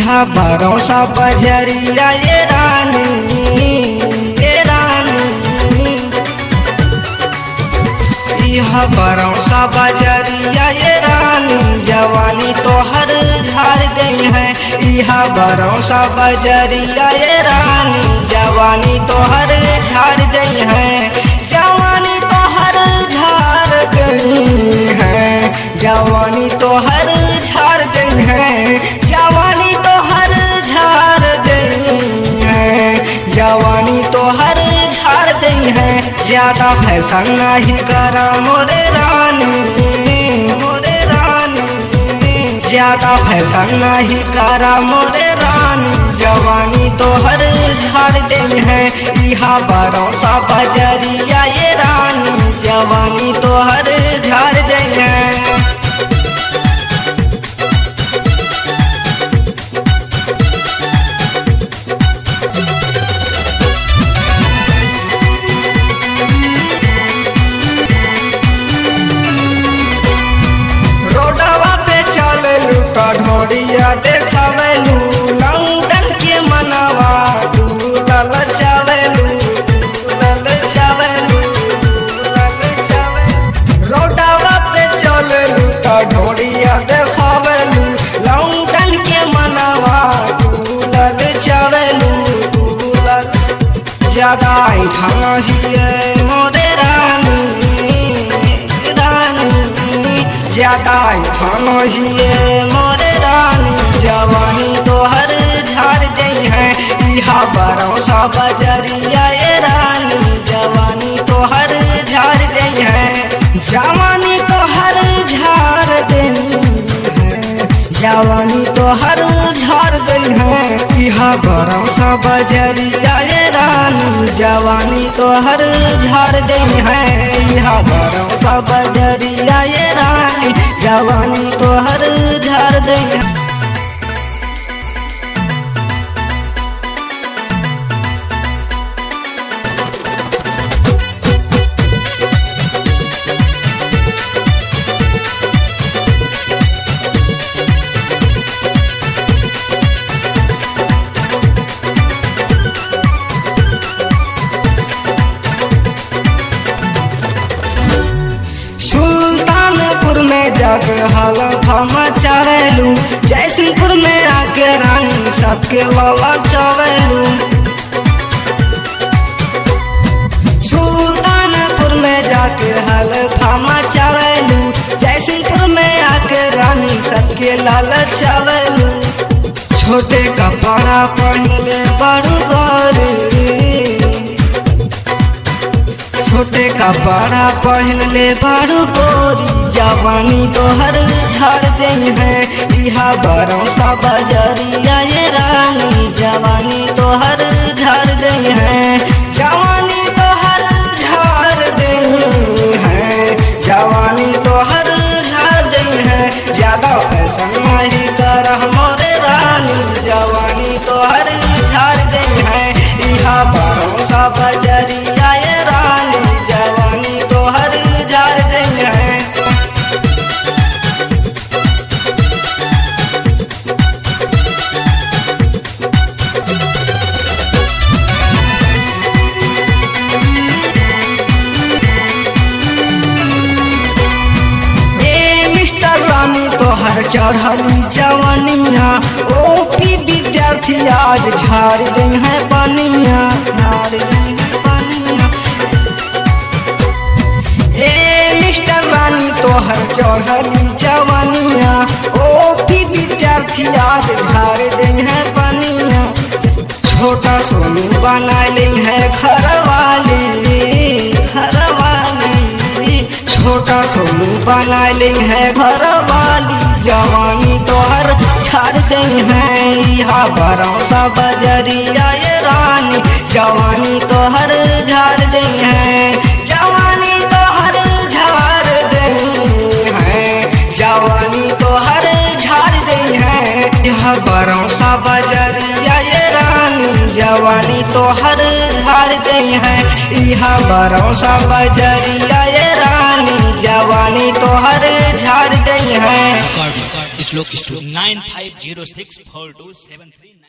इहा भरोसा बजरिया ये रानी इहा भरोसा बजरिया ये रानी जवानी तो हर झाड़ गई है। इहा भरोसा बजरिया ये रानी जवानी तो हर झाड़ गई है। जवानी तो हर झाड़ गई है। जवानी तो हर झाड़ गई है। जवानी तो हर झाड़ गई है। जवानी तो हर झाड़ गई है। ज्यादा फैशन नहीं करा मोरे रानी ज्यादा फैशन नहीं करा मोरे रानी जवानी तो हर झाड़ गई है। इहा भरोसा बजरिया ये रानी जवानी तो हर झाड़ गई है। ढोड़िया देखावेलू लंदन के मनवा तू ललचावेलू रोडवा पे चलेलू तो ढोड़िया देखावेलू लंदन के मनवा तू ललचावेलू ज्यादा खाना हिए मोरे रानी ज्यादा खाना हिए मोरे रानी जवानी तो हर झाड़ गई है। इहा भरोसा बजरिया ये रानी जवानी तो हर झाड़ गई है। जवानी तो हर झाड़ गई है। जवानी तो हर झाड़ गई है। इहा भरोसा बजरिया ये रानी जवानी तो हर झाड़ गई है। इहा भरोसा बजरिया ये रानी जवानी तो हर झाड़ गई है। सुल्तानपुर में जाके हलफा मचावेलू जयसिंहपुर में आके रानी सबके ललचावेलू। सुल्तानपुर में जाके हलफा मचावेलू जयसिंहपुर में आके रानी सबके ललचावेलू। छोटे कपड़ा पहनले बड़ू गोरी छोटे कपड़ा पहनले बड़ू गोरी जवानी तो हर झाड़ गई है। इहा भरोसा बजरिया ये रानी जवानी तो हर झाड़ गई है। जवानी तो हर झाड़ गई है। जवानी तो हर झाड़ गई है। ज्यादा फैशन नहीं कर मोरे रानी जवानी तो हर झाड़ गई है। इहा भरोसा बजरिया ये रानी जवानी तो हर झाड़ गई है। तोहर चढ़ली जवानिया ओपी विद्यार्थी आज झाड़ गई है पानिया मिस्टर रानी तोहर चढ़ली जवानिया ओपी विद्यार्थी आज झाड़ गई है पानिया। छोटा सोनू बना ली है घरवाली छोटा सोनू बना ली है घरवाली जवानी तो हर झाड़ गई है। इहा भरोसा बजरिया ये रानी जवानी तो हर झाड़ गई है। जवानी तो हर झाड़ गई है। जवानी तो हर झाड़ गई है। इहा भरोसा बजरिया ये रानी जवानी तो हर झाड़ गई है। इहा भरोसा बजरिया ये रानी जवानी तो हर झाड़ गई है। श्लोक स्टूडियो 95064273